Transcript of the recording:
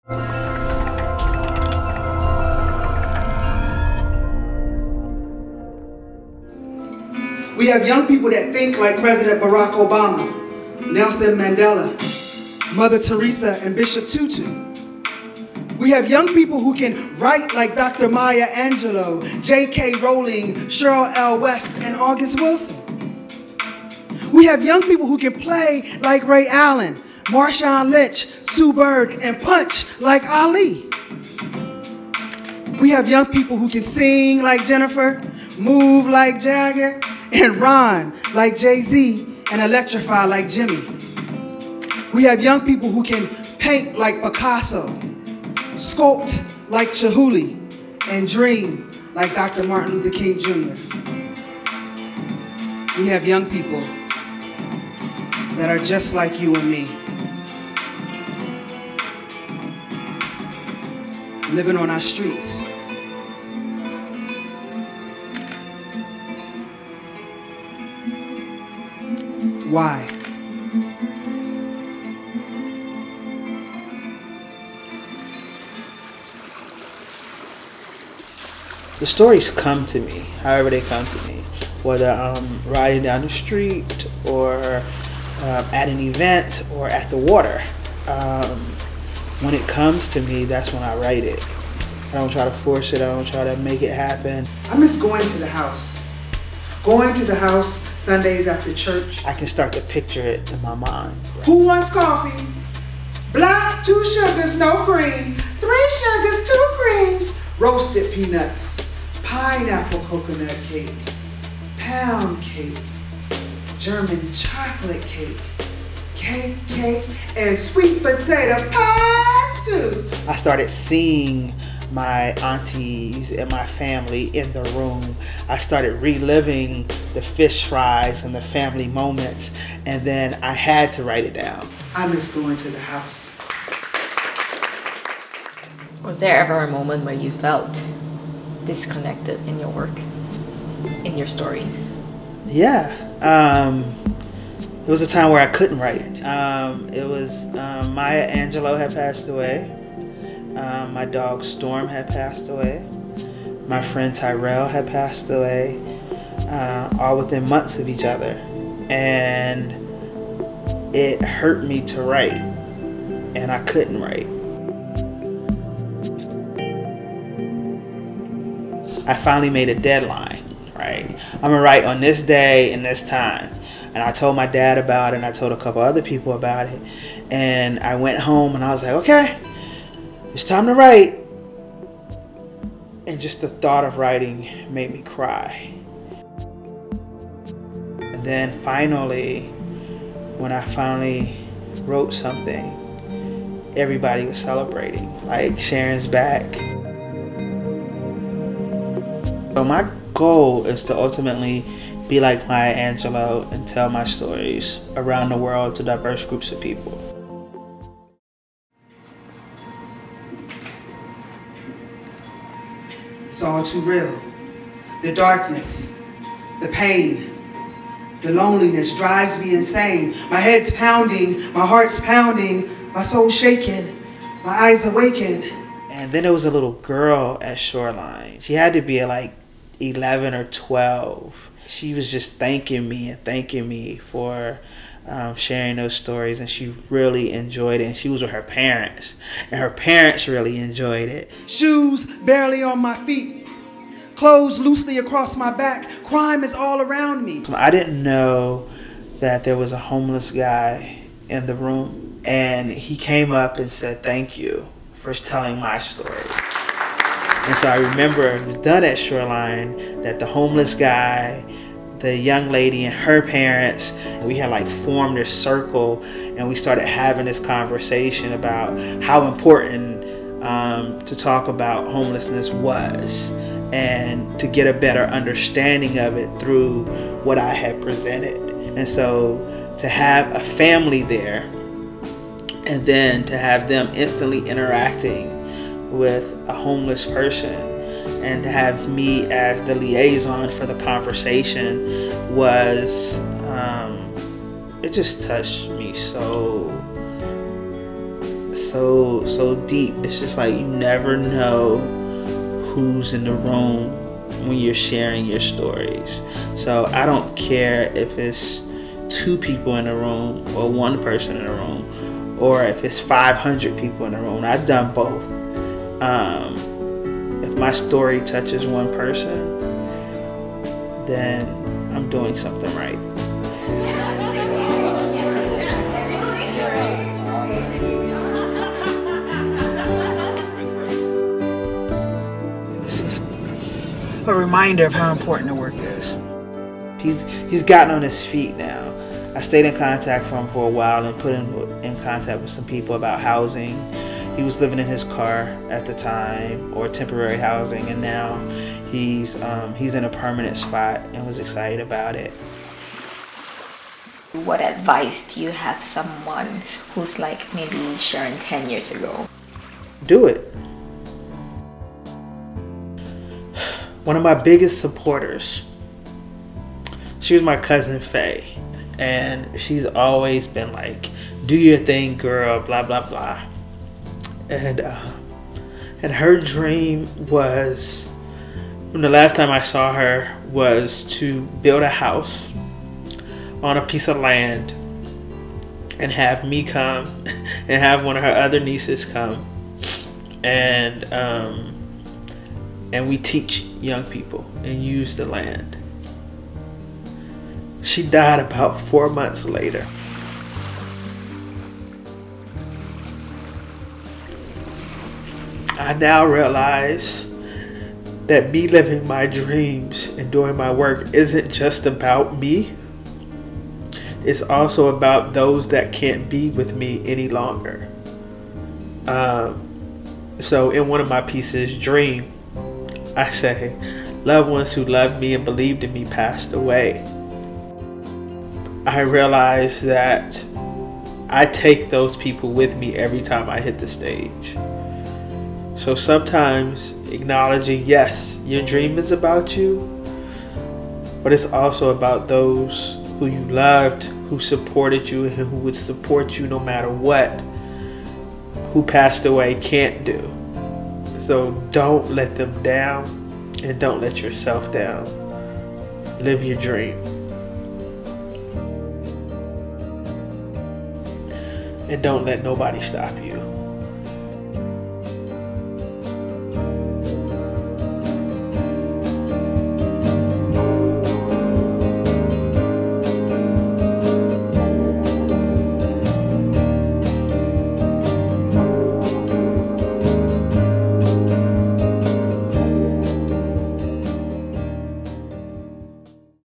We have young people that think like President Barack Obama, Nelson Mandela, Mother Teresa, and Bishop Tutu. We have young people who can write like Dr. Maya Angelou, J.K. Rowling, Cheryl L. West, and August Wilson. We have young people who can play like Ray Allen, Marshawn Lynch, Sue Bird, and punch like Ali. We have young people who can sing like Jennifer, move like Jagger, and rhyme like Jay-Z, and electrify like Jimmy. We have young people who can paint like Picasso, sculpt like Chihuly, and dream like Dr. Martin Luther King Jr. We have young people that are just like you and me, living on our streets. Why? The stories come to me, however they come to me, whether I'm riding down the street or at an event or at the water. When it comes to me, that's when I write it. I don't try to force it, I don't try to make it happen. I miss going to the house. Going to the house Sundays after church. I can start to picture it in my mind. Who wants coffee? Black, 2 sugars, no cream. 3 sugars, 2 creams. Roasted peanuts. Pineapple coconut cake. Pound cake. German chocolate cake. Cake, and sweet potato pies too. I started seeing my aunties and my family in the room. I started reliving the fish fries and the family moments, and then I had to write it down. I miss going to the house. Was there ever a moment where you felt disconnected in your work, in your stories? Yeah. It was a time where I couldn't write. It was Maya Angelou had passed away. My dog Storm had passed away. My friend Tyrell had passed away, all within months of each other. And it hurt me to write, and I couldn't write. I finally made a deadline, right? I'm gonna write on this day and this time. And I told my dad about it, and I told a couple other people about it. And I went home and I was like, okay, it's time to write. And just the thought of writing made me cry. And then finally, when I finally wrote something, everybody was celebrating. Like, Sharon's back. So my goal is to ultimately be like Maya Angelou and tell my stories around the world to diverse groups of people. It's all too real. The darkness, the pain, the loneliness drives me insane. My head's pounding, my heart's pounding, my soul's shaking, my eyes awaken. And then there was a little girl at Shoreline. She had to be like 11 or 12. She was just thanking me for sharing those stories, and she really enjoyed it. And she was with her parents, and her parents really enjoyed it. Shoes barely on my feet, clothes loosely across my back, crime is all around me. I didn't know that there was a homeless guy in the room, and he came up and said thank you for telling my story. And so I remember it was done at Shoreline that the homeless guy, the young lady and her parents, we had like formed this circle, and we started having this conversation about how important to talk about homelessness was, and to get a better understanding of it through what I had presented. And so to have a family there, and then to have them instantly interacting with a homeless person, and to have me as the liaison for the conversation was, it just touched me so so deep. It's just like you never know who's in the room when you're sharing your stories. So I don't care if it's 2 people in a room or 1 person in a room, or if it's 500 people in a room. I've done both. If my story touches 1 person, then I'm doing something right. It's just a reminder of how important the work is. He's gotten on his feet now. I stayed in contact with him for a while and put him in contact with some people about housing. He was living in his car at the time, or temporary housing, and now he's in a permanent spot and was excited about it. What advice do you have someone who's like maybe Sharon 10 years ago? Do it. One of my biggest supporters, she was my cousin Faye, and she's always been like, do your thing, girl, blah blah blah. And her dream was, when the last time I saw her, was to build a house on a piece of land and have me come and have one of her other nieces come, and we teach young people and use the land. She died about 4 months later. I now realize that me living my dreams and doing my work isn't just about me. It's also about those that can't be with me any longer. So in one of my pieces, Dream, I say, loved ones who loved me and believed in me passed away. I realize that I take those people with me every time I hit the stage. So sometimes acknowledging, yes, your dream is about you, but it's also about those who you loved, who supported you, and who would support you no matter what, who passed away, can't do. So don't let them down, and don't let yourself down. Live your dream. And don't let nobody stop you.